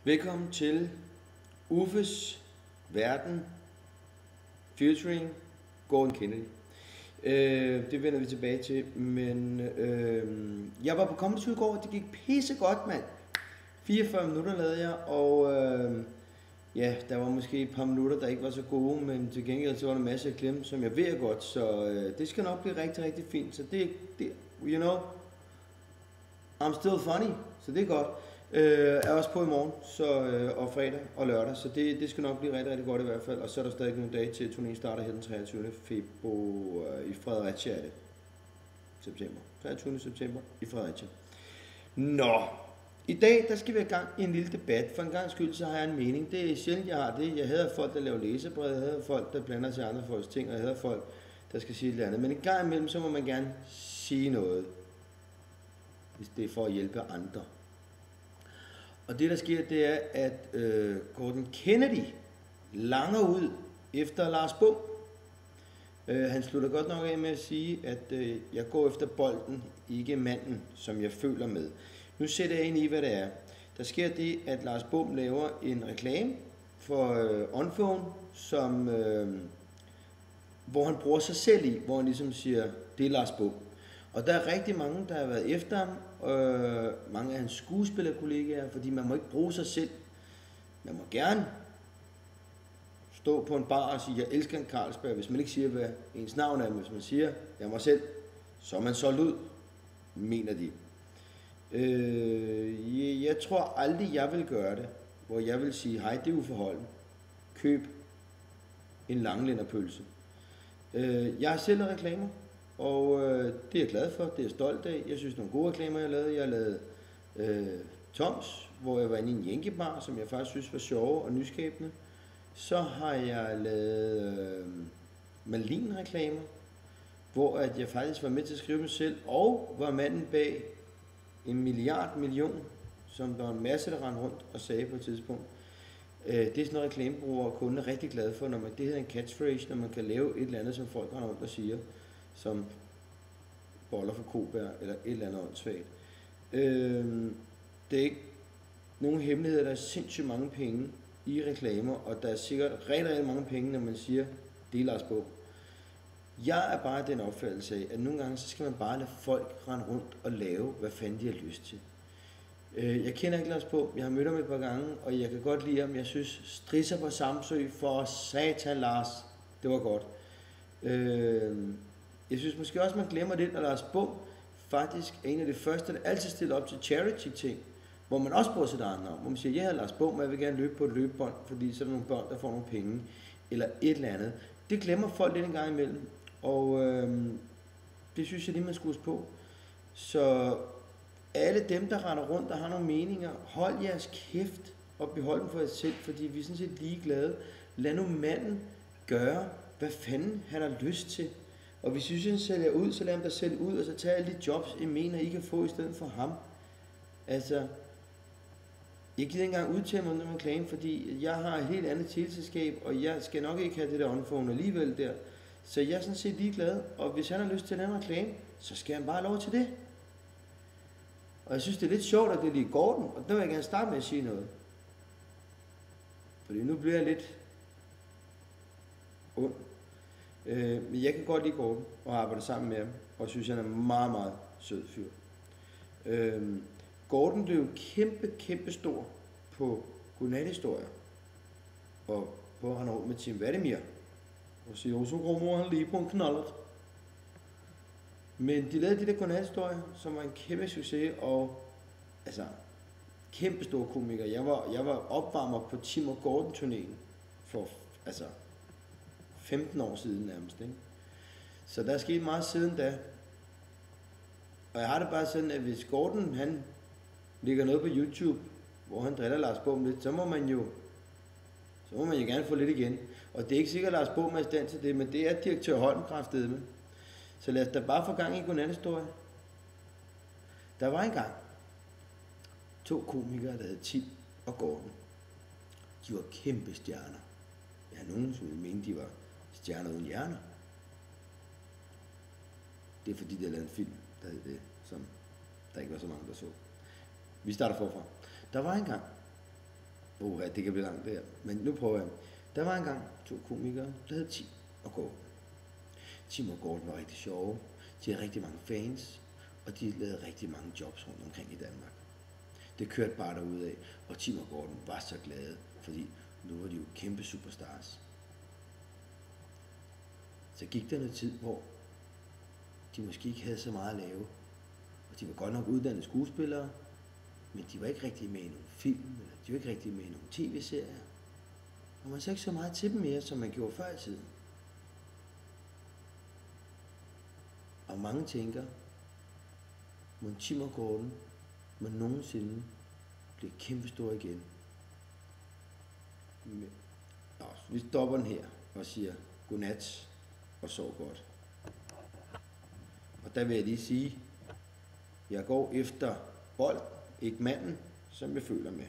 Velkommen til Uffes Verden featuring Gordon Kennedy. Det vender vi tilbage til, men jeg var på Comedy Zoo i går, det gik pisse godt, mand. 44 minutter lavede jeg, og ja, der var måske et par minutter, der ikke var så gode, men til gengæld så var der masser af klem, som jeg ved godt, så det skal nok blive rigtig, rigtig fint. Så det, you know, I'm still funny, så det er godt. Er også på i morgen, så, og fredag og lørdag, så det skal nok blive rigtig, rigtig godt i hvert fald. Og så er der stadig nogle dage til, turnéen starter her den 23. februar i Fredericia, er det september. 23. september i Fredericia. Nå, i dag der skal vi i gang i en lille debat. For en gang skyld så har jeg en mening. Det er sjældent jeg har det. Jeg hader folk der laver læserbrev, jeg hader folk der blander sig andre folks ting, og jeg hader folk der skal sige et eller andet. Men en gang imellem så må man gerne sige noget, hvis det er for at hjælpe andre. Og det der sker, det er, at Gordon Kennedy langer ud efter Lars Bom. Han slutter godt nok af med at sige, at jeg går efter bolden, ikke manden, som jeg føler med. Nu sætter jeg ind i, hvad det er. Der sker det, at Lars Bom laver en reklame for OnPhone, som, hvor han bruger sig selv i, hvor han ligesom siger, det er Lars Bom. Og der er rigtig mange, der har været efter ham, mange af hans skuespillerkollegaer, fordi man må ikke bruge sig selv. Man må gerne stå på en bar og sige, jeg elsker en Carlsberg, hvis man ikke siger, hvad ens navn er, hvis man siger, jeg er mig selv, så er man solgt ud, mener de. Jeg tror aldrig, jeg vil gøre det, hvor jeg vil sige, hej, det er uforholden. Køb en langlænderpølse. Jeg har selv reklamer. Og det er jeg glad for, det er jeg stolt af. Jeg synes, nogle gode reklamer, jeg har lavet. Jeg har lavet Toms, hvor jeg var inde i en jænkebar, som jeg faktisk synes var sjove og nyskabende. Så har jeg lavet Malin-reklamer, hvor at jeg faktisk var med til at skrive dem selv, og var manden bag 1 million, som der var en masse, der rendte rundt og sagde på et tidspunkt. Det er sådan noget, reklamebrugere og kunder er rigtig glade for, når man, det hedder en catchphrase, når man kan lave et eller andet, som folk render rundt og siger, som boller for kobær, eller et eller andet åndssvagt. Det er ikke nogen hemmelighed, der er sindssygt mange penge i reklamer, og der er sikkert rigtig, rigtig mange penge, når man siger, det er Lars Bom. Jeg er bare den opfattelse af, at nogle gange, så skal man bare lade folk rende rundt og lave, hvad fanden de har lyst til. Jeg kender ikke Lars Bom, jeg har mødt ham et par gange, og jeg kan godt lide ham. Jeg synes, Strisser på Samsø for satan Lars, det var godt. Jeg synes måske også, man glemmer det, at Lars Bom faktisk er en af de første, der altid stiller op til charity-ting, hvor man også bruger sit eget navn. Hvor man siger, jeg hedder Lars Bom, og jeg vil gerne løbe på et løbebånd, fordi så er der nogle børn, der får nogle penge, eller et eller andet. Det glemmer folk lidt en gang imellem, og det synes jeg lige, man skulle huske på. Så alle dem, der render rundt og har nogle meninger, hold jeres kæft og behold dem for jer selv, fordi vi er sådan set ligeglade. Lad nu manden gøre, hvad fanden han har lyst til. Og hvis I synes, han sælger ud, så lad ham da sælge ud, og så tag alle de jobs, I mener, I kan få i stedet for ham. Altså, jeg gider ikke engang udtale mig om den reklame, fordi jeg har et helt andet teleselskab, og jeg skal nok ikke have det der OnPhone alligevel der. Så jeg er sådan set ligeglad, og hvis han har lyst til at lave en reklame, så skal han bare have lov til det. Og jeg synes, det er lidt sjovt, at det er lige Gordon, og der vil jeg gerne starte med at sige noget. Fordi nu bliver jeg lidt ond. Men jeg kan godt lide Gordon og arbejde sammen med ham, og synes, han er meget, meget sød fyr. Gordon blev kæmpe stor på godnathistorier, og hvor han rundt med Tim Vladimir, og siger, så kommer han lige på en knallert. Men de lavede de der godnathistorier, som var en kæmpe succes, og altså, kæmpe stor komiker. Jeg var opvarmer på Tim og Gordon-turnéen for, altså, 15 år siden nærmest, ikke? Så der er sket meget siden da. Og jeg har det bare sådan, at hvis Gordon, han lægger noget på YouTube, hvor han driller Lars Bom lidt, så må man jo gerne få lidt igen. Og det er ikke sikkert, at Lars Bom er i stand til det, men det er direktør Holm kraftedeme med. Så lad os da bare få gang i godnathistorie. Der var engang 2 komikere, der hed Tim og Gordon. De var kæmpe stjerner. Ja, nogen som ville mene, de var stjerner uden hjerner. Det er fordi, der er lavet en film, der hed det, som der ikke var så mange, der så. Vi starter forfra. Der var engang det kan blive langt der. Men nu prøver jeg. Der var engang 2 komikere, der hed Tim og Gordon. Tim og Gordon var rigtig sjove. De havde rigtig mange fans, og de lavede rigtig mange jobs rundt omkring i Danmark. Det kørte bare derudad, og Tim og Gordon var så glade, fordi nu var de jo kæmpe superstars. Så gik der noget tid, hvor de måske ikke havde så meget at lave, og de var godt nok uddannede skuespillere, men de var ikke rigtig med i nogle film, eller de var ikke rigtig med i nogle tv-serier. Og man så ikke så meget til dem mere, som man gjorde før i tiden. Og mange tænker, må Tim og Gordon må nogensinde blive kæmpestore igen. Nå, vi stopper den her og siger godnat og sov godt. Og der vil jeg lige sige, jeg går efter bold, ikke manden, som jeg føler med.